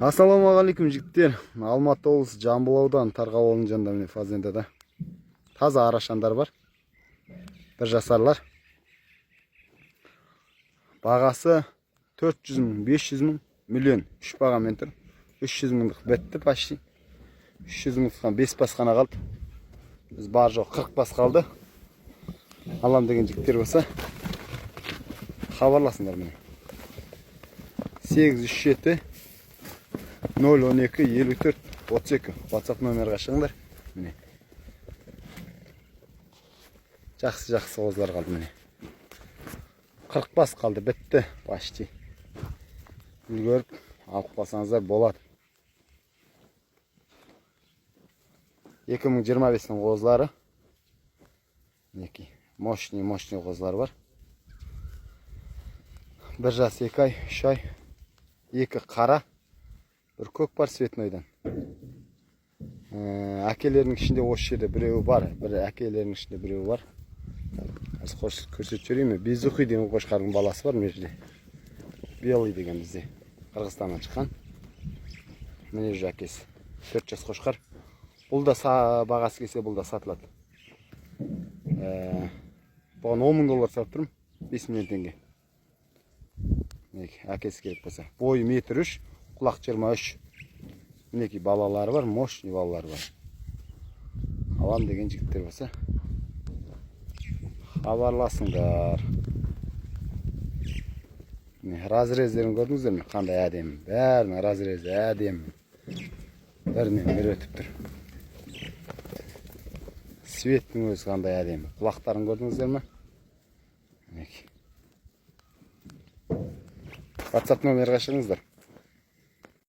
Ассалаумағалейкум жігіттер. Алматы облысы Жамбыл ауданы Тарғау ауылының жанында міне фазендада таза арашандар бар. Bir жасарлар. Бағасы 400 мың, 500 мың, миллион. 3 бағамен тұр. 300 мыңдық бітті почти. 300 мыңдықтан 5 бас қана қалды. Біз бар жоқ 40 бас қалды. Алам деген жігіттер болса хабарласыңдар міне. 837 012 54 32 WhatsApp номерға шығыңдар. Міне. Жақсы қозылар қалды міне. 40 бас қалды, бітті почти. Үлгеріп алып қалсаңыздар болады. 2025-ның қозылары. Мінекей, мощный қозылар бар. 1 жас 2 ай, 3 ай, 2 қара, 1 көк бар светнойдан. Әкелерінің ішінде осы жерде біреуі бар, бір әкелерінің ішінде біреуі бар. Аз көрсетіп жіберейін. Безухи деген қошқардың баласы бар мына жерде. Белый деген бізде Қырғызстаннан шыққан. Міне жүр әкесі. 4 жас қошқар. Бұл да бағасы келсе бұл да сатылады. Бұған 10 мың доллар сатып тұрмын. 5 миллион теңге. Мінекей әкесі керек болса. Бойы 1,3 м, құлақ 23. Мінекей балалары бар, мощный балалары бар. Алам деген жігіттер болса хабарласыңдар. Разрездерін көрдіңіздер ме? Қандай әдемі. Бәрінің разрезі әдемі. Бірінен бірі өтіп тұр. Светтің өзі қандай әдемі. Құлақтарын көрдіңіздер ме? WhatsApp номерға шығыңыздар.